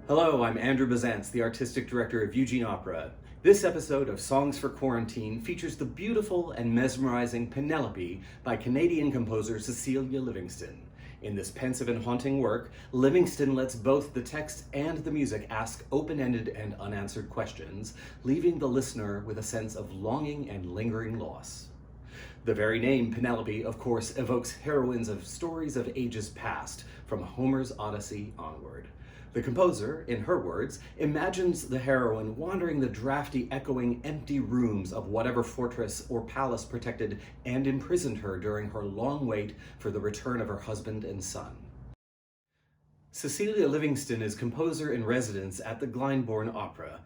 Hello, I'm Andrew Bazantz, the artistic director of Eugene Opera. This episode of Songs for Quarantine features the beautiful and mesmerizing Penelope by Canadian composer Cecilia Livingston. In this pensive and haunting work, Livingston lets both the text and the music ask open-ended and unanswered questions, leaving the listener with a sense of longing and lingering loss. The very name Penelope, of course, evokes heroines of stories of ages past, from Homer's Odyssey onward. The composer, in her words, imagines the heroine wandering the drafty, echoing, empty rooms of whatever fortress or palace protected and imprisoned her during her long wait for the return of her husband and son. Cecilia Livingston is composer in residence at the Glyndebourne Opera.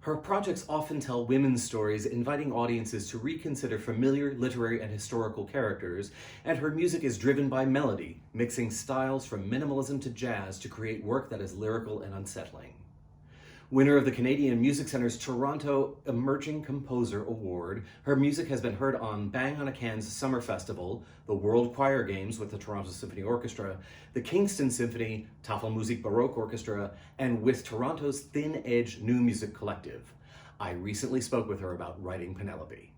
Her projects often tell women's stories, inviting audiences to reconsider familiar literary and historical characters, and her music is driven by melody, mixing styles from minimalism to jazz to create work that is lyrical and unsettling. Winner of the Canadian Music Centre's Toronto Emerging Composer Award, her music has been heard on Bang on a Can's Summer Festival, the World Choir Games with the Toronto Symphony Orchestra, the Kingston Symphony, Tafelmusik Baroque Orchestra, and with Toronto's Thin Edge New Music Collective. I recently spoke with her about writing Penelope.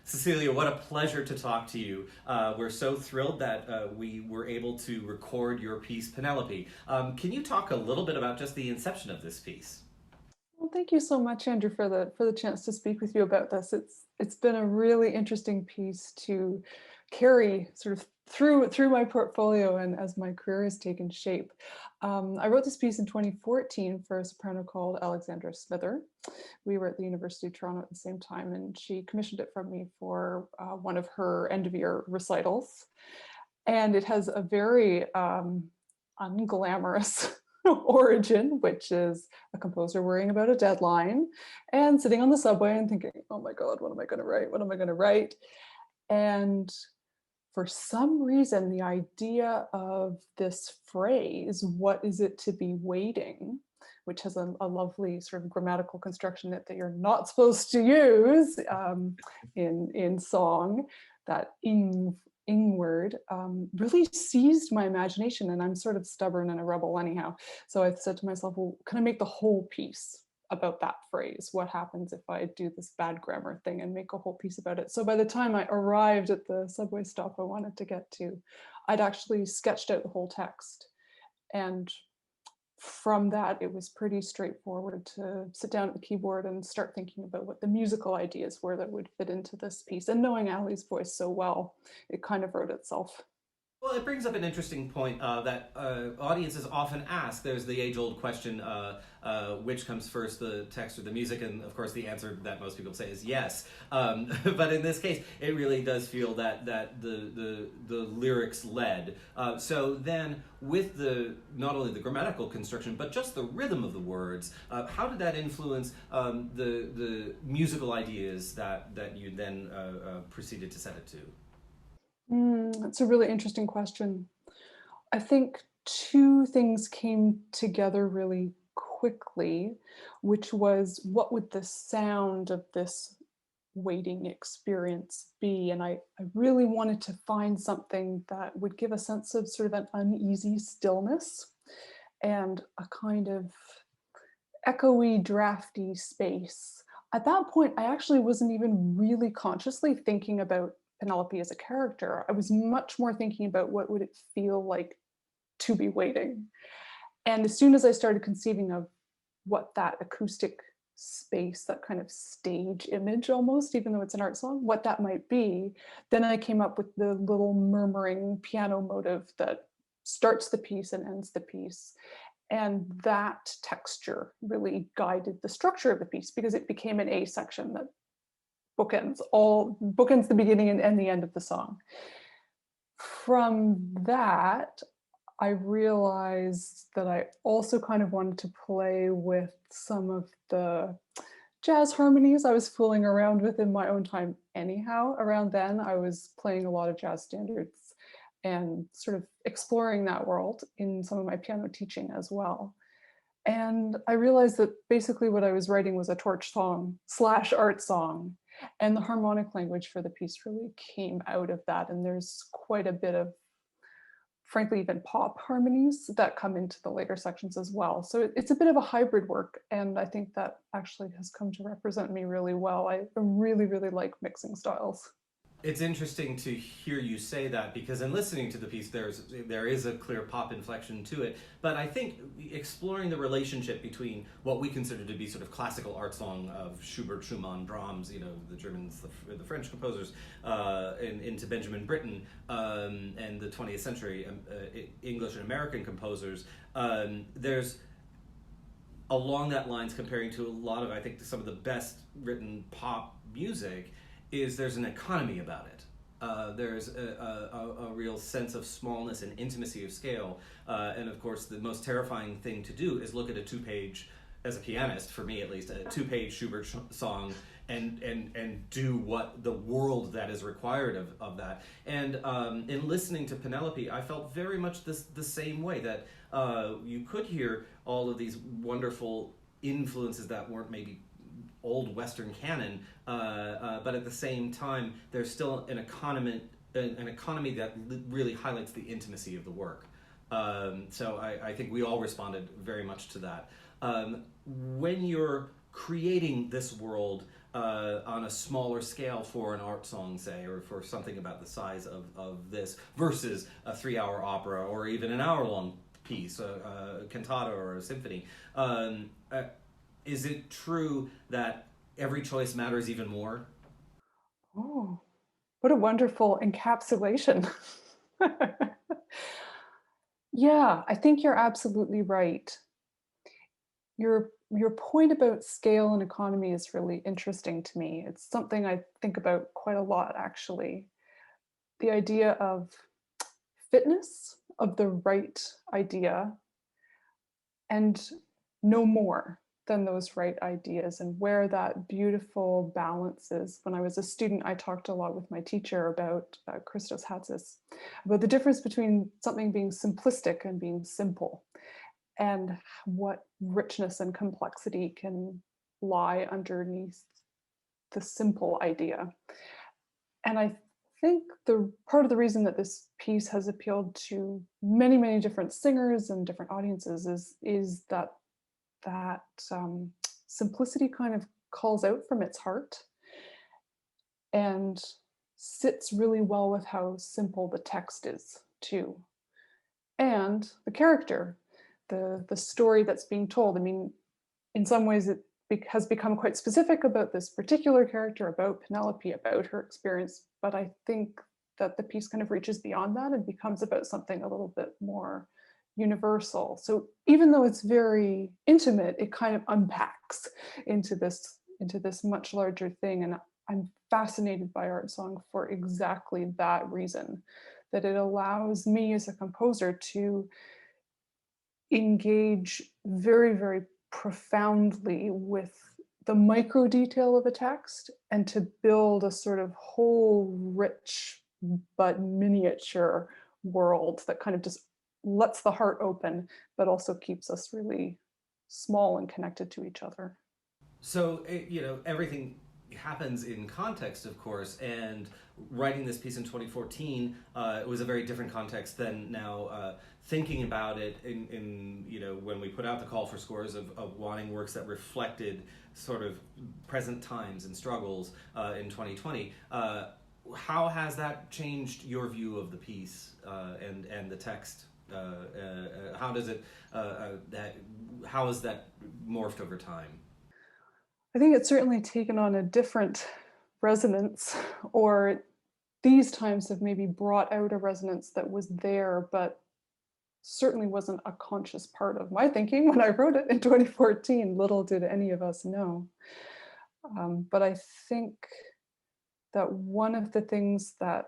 Cecilia, what a pleasure to talk to you. We're so thrilled that we were able to record your piece, Penelope. Can you talk a little bit about just the inception of this piece? Well, thank you so much, Andrew, for the chance to speak with you about this. It's been a really interesting piece to carry sort of through my portfolio and as my career has taken shape. I wrote this piece in 2014 for a soprano called Alexandra Smither. We were at the University of Toronto at the same time, and she commissioned it from me for one of her end-of-year recitals. And it has a very unglamorous origin, which is a composer worrying about a deadline and sitting on the subway and thinking, oh my God, what am I going to write? What am I going to write? And for some reason, the idea of this phrase, what is it to be waiting, which has a lovely sort of grammatical construction that you're not supposed to use in song, that ing word, really seized my imagination. And I'm sort of stubborn and a rebel anyhow. So I said to myself, well, can I make the whole piece about that phrase? What happens if I do this bad grammar thing and make a whole piece about it? So by the time I arrived at the subway stop I wanted to get to, I'd actually sketched out the whole text. And from that, it was pretty straightforward to sit down at the keyboard and start thinking about what the musical ideas were that would fit into this piece. And knowing Ali's voice so well, it kind of wrote itself. Well, it brings up an interesting point that audiences often ask. There's the age-old question, which comes first, the text or the music? And of course, the answer that most people say is yes. But in this case, it really does feel that the lyrics led. So then, with not only the grammatical construction, but just the rhythm of the words, how did that influence the musical ideas that you then proceeded to set it to? That's a really interesting question. I think two things came together really quickly, which was what would the sound of this waiting experience be? And I really wanted to find something that would give a sense of sort of an uneasy stillness and a kind of echoey, drafty space. At that point, I actually wasn't even really consciously thinking about Penelope as a character. I was much more thinking about what would it feel like to be waiting. And as soon as I started conceiving of what that acoustic space, that kind of stage image almost, even though it's an art song, what that might be, then I came up with the little murmuring piano motive that starts the piece and ends the piece. And that texture really guided the structure of the piece because it became an A section that bookends the beginning and the end of the song. From that, I realized that I also kind of wanted to play with some of the jazz harmonies I was fooling around with in my own time anyhow. Around then, I was playing a lot of jazz standards and sort of exploring that world in some of my piano teaching as well. And I realized that basically what I was writing was a torch song / art song. And the harmonic language for the piece really came out of that. And there's quite a bit of frankly, even pop harmonies that come into the later sections as well. So it's a bit of a hybrid work. And I think that actually has come to represent me really well. I really, really like mixing styles. It's interesting to hear you say that because in listening to the piece, there is a clear pop inflection to it. But I think exploring the relationship between what we consider to be sort of classical art song of Schubert, Schumann, Brahms, the Germans, the French composers, into Benjamin Britten and the 20th century English and American composers. There's along that lines comparing to a lot of, I think, some of the best written pop music is there's an economy about it. There's a real sense of smallness and intimacy of scale. And of course, the most terrifying thing to do is look at a two-page, as a pianist, for me at least, a two-page Schubert song and do what the world that is required of that. And in listening to Penelope, I felt very much the same way, that you could hear all of these wonderful influences that weren't maybe old Western canon, but at the same time, there's still an economy that really highlights the intimacy of the work. So I think we all responded very much to that. When you're creating this world on a smaller scale for an art song, say, or for something about the size of this, versus a 3-hour opera or even an hour-long piece, a cantata or a symphony, is it true that every choice matters even more? Oh, what a wonderful encapsulation. Yeah, I think you're absolutely right. Your point about scale and economy is really interesting to me. It's something I think about quite a lot, actually. The idea of fitness, of the right idea, and no more than those right ideas, and where that beautiful balance is. When I was a student, I talked a lot with my teacher about Christos Hatzis, about the difference between something being simplistic and being simple, and what richness and complexity can lie underneath the simple idea. And I think the part of the reason that this piece has appealed to many, many different singers and different audiences is that simplicity kind of calls out from its heart and sits really well with how simple the text is too, and the character, the story that's being told. I mean, in some ways it has become quite specific about this particular character, about Penelope, about her experience, but I think that the piece kind of reaches beyond that and becomes about something a little bit more universal. So even though it's very intimate, it kind of unpacks into this much larger thing. And I'm fascinated by art song for exactly that reason, that it allows me as a composer to engage very, very profoundly with the micro detail of a text and to build a sort of whole rich but miniature world that kind of just lets the heart open, but also keeps us really small and connected to each other. So, everything happens in context, of course, and writing this piece in 2014, it was a very different context than now. Thinking about it in when we put out the call for scores of wanting works that reflected sort of present times and struggles in 2020, how has that changed your view of the piece and the text? How does it how has that morphed over time? I think it's certainly taken on a different resonance, or these times have maybe brought out a resonance that was there, but certainly wasn't a conscious part of my thinking when I wrote it in 2014. Little did any of us know. But I think that one of the things that,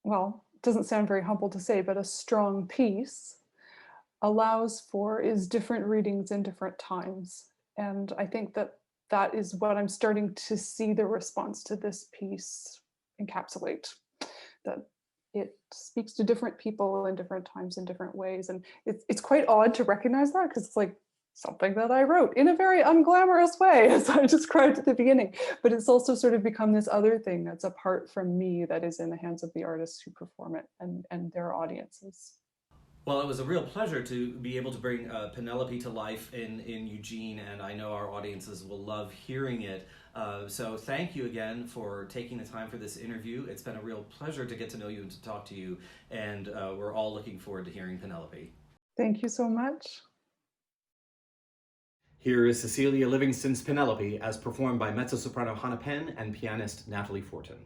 well, it doesn't sound very humble to say, but a strong piece allows for is different readings in different times. And I think that that is what I'm starting to see the response to this piece encapsulate, that it speaks to different people in different times in different ways. And it's quite odd to recognize that, because it's like something that I wrote in a very unglamorous way, as I described at the beginning. But it's also sort of become this other thing that's apart from me, that is in the hands of the artists who perform it and their audiences. Well, it was a real pleasure to be able to bring Penelope to life in Eugene, and I know our audiences will love hearing it. So thank you again for taking the time for this interview. It's been a real pleasure to get to know you and to talk to you, and we're all looking forward to hearing Penelope. Thank you so much. Here is Cecilia Livingston's Penelope as performed by mezzo-soprano Penn and pianist Nathalie Fortin.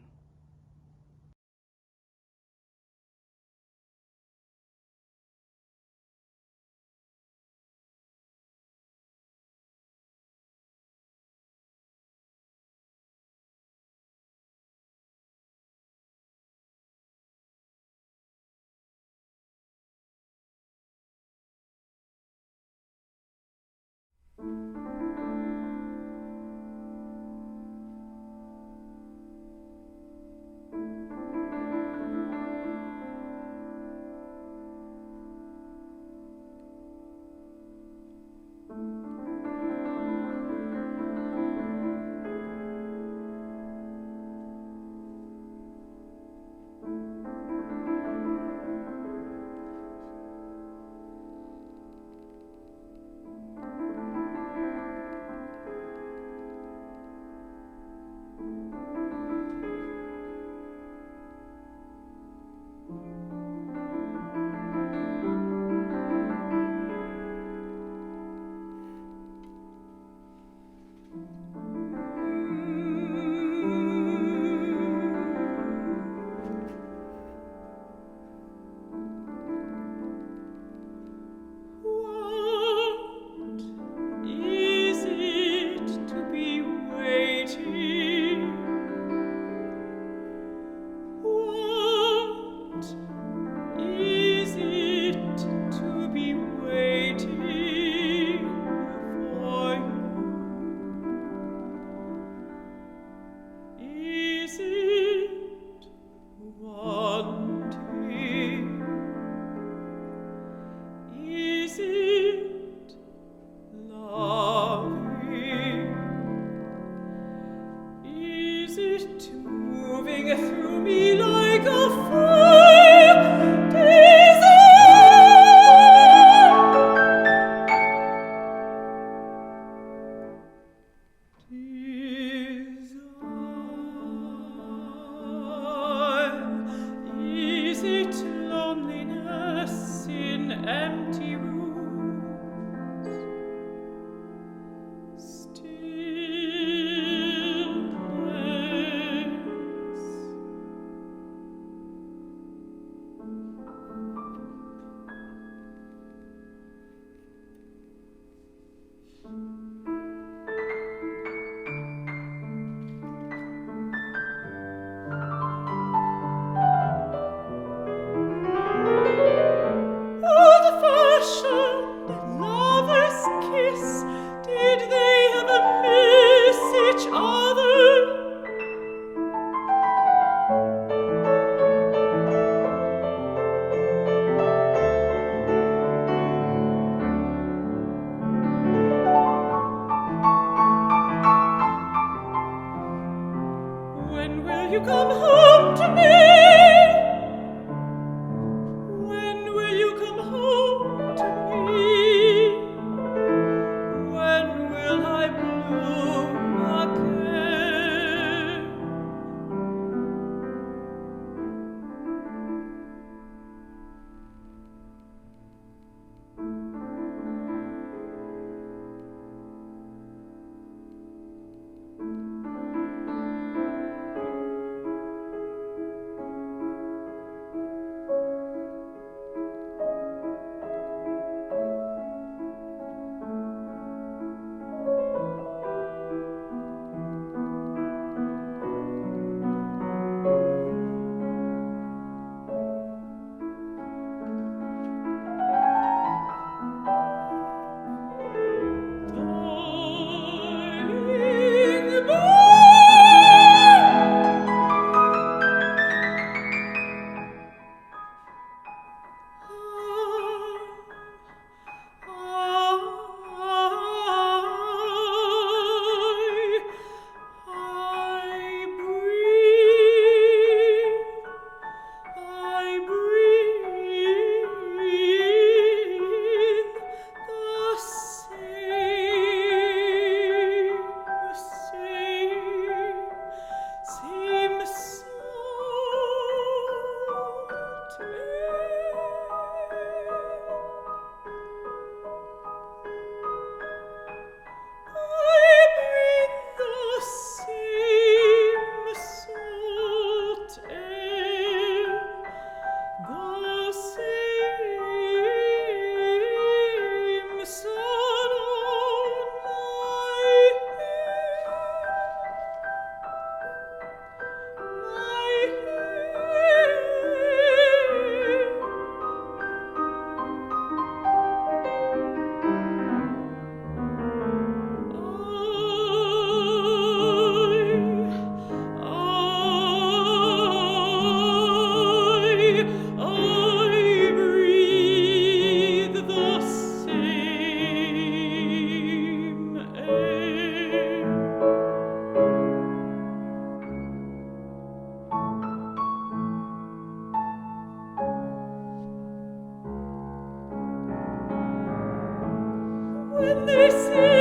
when they see